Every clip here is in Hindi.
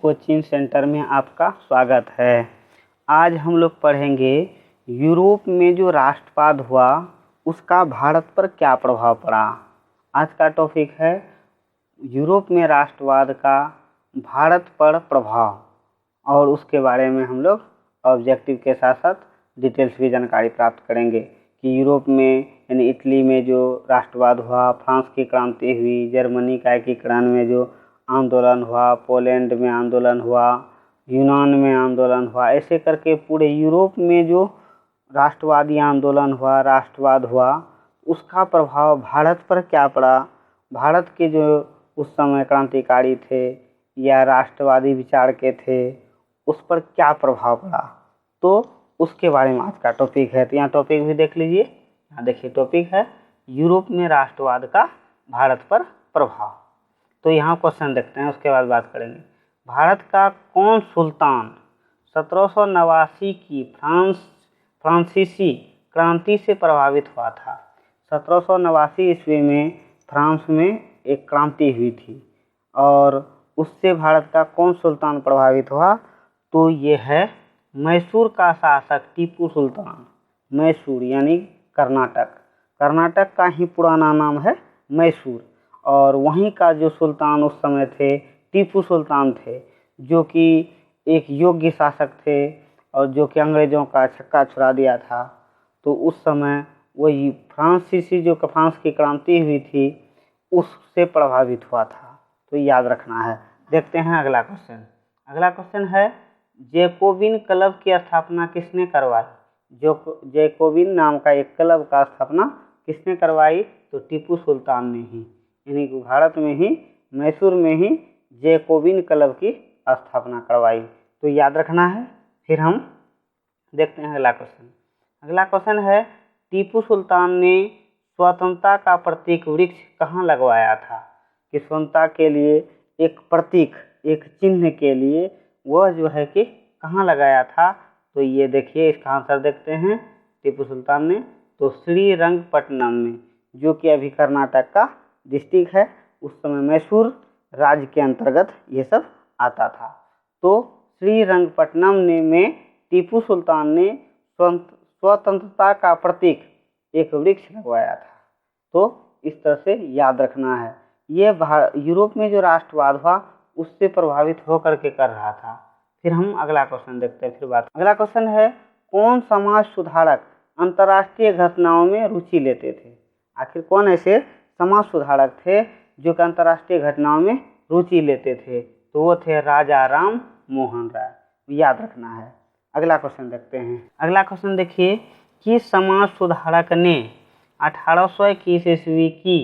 कोचिंग सेंटर में आपका स्वागत है। आज हम लोग पढ़ेंगे यूरोप में जो राष्ट्रवाद हुआ उसका भारत पर क्या प्रभाव पड़ा। आज का टॉपिक है यूरोप में राष्ट्रवाद का भारत पर प्रभाव और उसके बारे में हम लोग ऑब्जेक्टिव के साथ साथ डिटेल्स भी जानकारी प्राप्त करेंगे कि यूरोप में यानी इटली में जो राष्ट्रवाद हुआ, फ्रांस की क्रांति हुई, जर्मनी का एकीकरण में जो आंदोलन हुआ, पोलैंड में आंदोलन हुआ, यूनान में आंदोलन हुआ, ऐसे करके पूरे यूरोप में जो राष्ट्रवादी आंदोलन हुआ, राष्ट्रवाद हुआ, उसका प्रभाव भारत पर क्या पड़ा। भारत के जो उस समय क्रांतिकारी थे या राष्ट्रवादी विचार के थे उस पर क्या प्रभाव पड़ा, तो उसके बारे में आज का टॉपिक है। तो यहाँ टॉपिक भी देख लीजिए। यहाँ देखिए टॉपिक है यूरोप में राष्ट्रवाद का भारत पर प्रभाव। तो यहाँ क्वेश्चन देखते हैं, उसके बाद बात करेंगे। भारत का कौन सुल्तान 1789 की फ्रांसीसी क्रांति से प्रभावित हुआ था। 1789 ईस्वी में फ्रांस में एक क्रांति हुई थी और उससे भारत का कौन सुल्तान प्रभावित हुआ, तो ये है मैसूर का शासक टीपू सुल्तान। मैसूर यानी कर्नाटक का ही पुराना नाम है मैसूर, और वहीं का जो सुल्तान उस समय थे टीपू सुल्तान थे, जो कि एक योग्य शासक थे और जो कि अंग्रेज़ों का छक्का छुड़ा दिया था। तो उस समय वही फ्रांस की क्रांति हुई थी उससे प्रभावित हुआ था, तो याद रखना है। देखते हैं अगला क्वेश्चन। अगला क्वेश्चन है जैकोबिन क्लब की स्थापना किसने करवाई। जो जैकोबिन नाम का एक क्लब का स्थापना किसने करवाई, तो टीपू सुल्तान ने ही, यानी कि भारत में ही मैसूर में ही जैकोबिन क्लब की स्थापना करवाई, तो याद रखना है। फिर हम देखते हैं अगला क्वेश्चन। अगला क्वेश्चन है टीपू सुल्तान ने स्वतंत्रता का प्रतीक वृक्ष कहाँ लगवाया था। कि स्वतंत्रता के लिए एक प्रतीक, एक चिन्ह के लिए वह जो है कि कहाँ लगाया था, तो ये देखिए इसका आंसर देखते हैं। टीपू सुल्तान ने तो श्रीरंगपट्टनम में, जो कि अभी कर्नाटक का डिस्ट्रिक्ट है, उस समय मैसूर राज्य के अंतर्गत ये सब आता था। तो श्रीरंगपट्टनम में टीपू सुल्तान ने स्वतंत्रता का प्रतीक एक वृक्ष लगवाया था। तो इस तरह से याद रखना है। ये यूरोप में जो राष्ट्रवाद हुआ उससे प्रभावित होकर के कर रहा था। फिर हम अगला क्वेश्चन देखते हैं। अगला क्वेश्चन है कौन समाज सुधारक अंतर्राष्ट्रीय घटनाओं में रुचि लेते थे। आखिर कौन ऐसे समाज सुधारक थे जो कि अंतर्राष्ट्रीय घटनाओं में रुचि लेते थे, तो वो थे राजा राम मोहन राय, याद रखना है। अगला क्वेश्चन देखते हैं। अगला क्वेश्चन देखिए कि समाज सुधारक ने 1821 ईस्वी की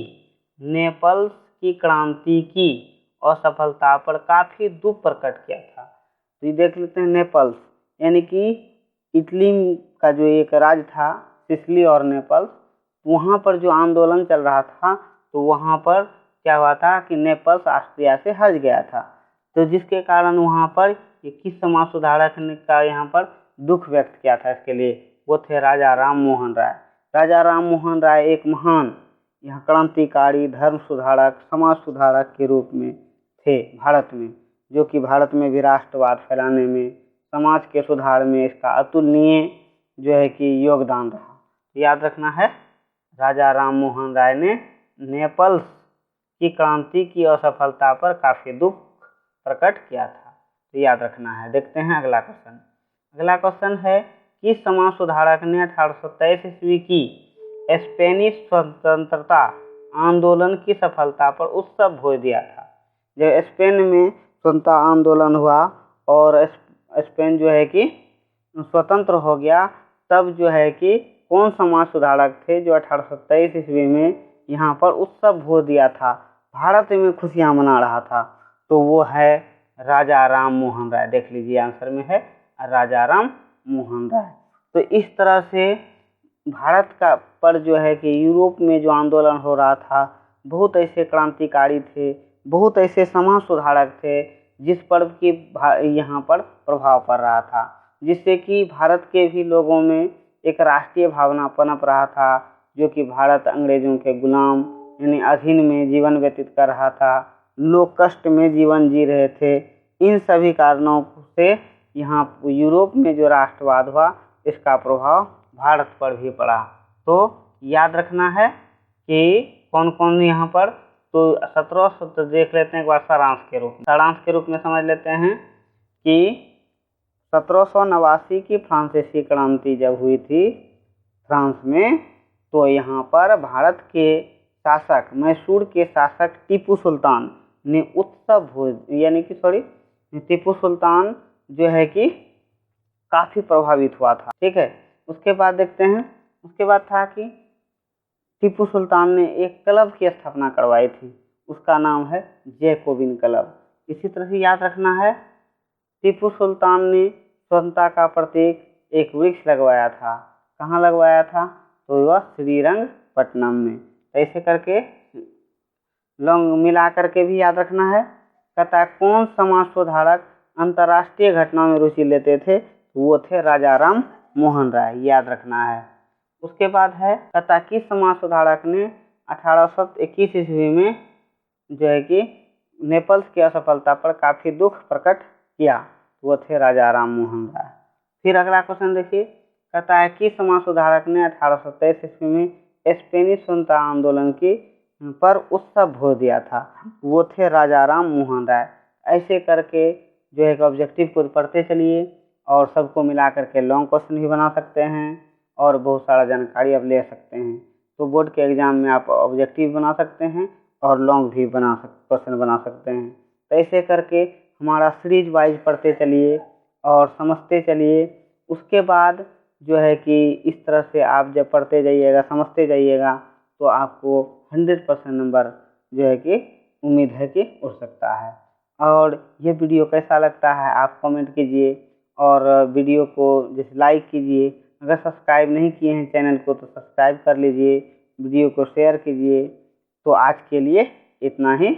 नेपल्स की क्रांति की असफलता पर काफी दुख प्रकट किया था। तो ये देख लेते हैं। नेपल्स यानी कि इटली का जो एक राज्य था, सिसिली और नेपल्स, वहाँ पर जो आंदोलन चल रहा था, तो वहाँ पर क्या हुआ था कि नेपल्स ऑस्ट्रिया से हट गया था। तो जिसके कारण वहाँ पर ये किस समाज सुधारक ने का यहाँ पर दुख व्यक्त किया था, इसके लिए वो थे राजा राम मोहन राय। राजा राम मोहन राय एक महान यहाँ क्रांतिकारी, धर्म सुधारक, समाज सुधारक के रूप में थे भारत में, जो कि भारत में भी राष्ट्रवाद फैलाने में, समाज के सुधार में इसका अतुलनीय जो है कि योगदान रहा। याद रखना है, राजा राम मोहन राय ने नेपल्स की क्रांति की असफलता पर काफी दुख प्रकट किया था, तो याद रखना है। देखते हैं अगला क्वेश्चन। अगला क्वेश्चन है किस समाज सुधारक ने 1823 ईस्वी की स्पेनिश स्वतंत्रता आंदोलन की सफलता पर उत्सव भोज दिया था। जब स्पेन में स्वतंत्रता आंदोलन हुआ और स्पेन जो है कि स्वतंत्र हो गया, तब जो है कि कौन समाज सुधारक थे जो 1823 ईस्वी में यहाँ पर उत्सव भोज दिया था, भारत में खुशियाँ मना रहा था, तो वो है राजा राम मोहन राय। देख लीजिए आंसर में है राजा राम मोहन राय। तो इस तरह से भारत का पर जो है कि यूरोप में जो आंदोलन हो रहा था, बहुत ऐसे क्रांतिकारी थे, बहुत ऐसे समाज सुधारक थे जिस पर कि यहाँ पर प्रभाव पड़ रहा था, जिससे कि भारत के भी लोगों में एक राष्ट्रीय भावना पनप रहा था, जो कि भारत अंग्रेजों के गुलाम यानी अधीन में जीवन व्यतीत कर रहा था, लोग कष्ट में जीवन जी रहे थे। इन सभी कारणों से यहाँ यूरोप में जो राष्ट्रवाद हुआ इसका प्रभाव भारत पर भी पड़ा। तो याद रखना है कि कौन कौन यहाँ पर, तो 17 सूत्र देख लेते हैं एक बार सारांश के रूप में समझ लेते हैं कि 1789 की फ्रांसीसी क्रांति जब हुई थी फ्रांस में, तो यहाँ पर भारत के शासक, मैसूर के शासक टीपू सुल्तान ने उत्सव भोज टीपू सुल्तान जो है कि काफ़ी प्रभावित हुआ था। ठीक है, उसके बाद देखते हैं, उसके बाद था कि टीपू सुल्तान ने एक क्लब की स्थापना करवाई थी, उसका नाम है जैकोबिन क्लब। इसी तरह से याद रखना है टीपू सुल्तान ने स्वतंत्रता का प्रतीक एक वृक्ष लगवाया था। कहाँ लगवाया था? तो वह श्रीरंगपट्टनम में। ऐसे करके लॉन्ग मिला करके भी याद रखना है। कहता है कौन समाज सुधारक अंतर्राष्ट्रीय घटनाओं में रुचि लेते थे? वो थे राजा राम मोहन राय, याद रखना है। उसके बाद है कहता किस समाज सुधारक ने 1821 ईस्वी में जो है कि नेपल्स की असफलता पर काफ़ी दुख प्रकट किया? वो थे राजा राम मोहन राय। फिर अगला क्वेश्चन देखिए, कहता है किस समाज सुधारक ने 1823 ईस्वी में स्पेनिश स्वतंत्रता आंदोलन की पर उत्सव भोज दिया था? वो थे राजा राम मोहन राय। ऐसे करके जो है ऑब्जेक्टिव को पढ़ते चलिए और सबको मिला करके लॉन्ग क्वेश्चन भी बना सकते हैं और बहुत सारा जानकारी आप ले सकते हैं। तो बोर्ड के एग्जाम में आप ऑब्जेक्टिव बना सकते हैं और लॉन्ग भी क्वेश्चन बना सकते हैं। तो ऐसे करके हमारा सीरीज वाइज पढ़ते चलिए और समझते चलिए। उसके बाद जो है कि इस तरह से आप जब पढ़ते जाइएगा, समझते जाइएगा, तो आपको 100% नंबर जो है कि उम्मीद है कि उठ सकता है। और ये वीडियो कैसा लगता है आप कमेंट कीजिए और वीडियो को जैसे लाइक कीजिए। अगर सब्सक्राइब नहीं किए हैं चैनल को तो सब्सक्राइब कर लीजिए, वीडियो को शेयर कीजिए। तो आज के लिए इतना ही।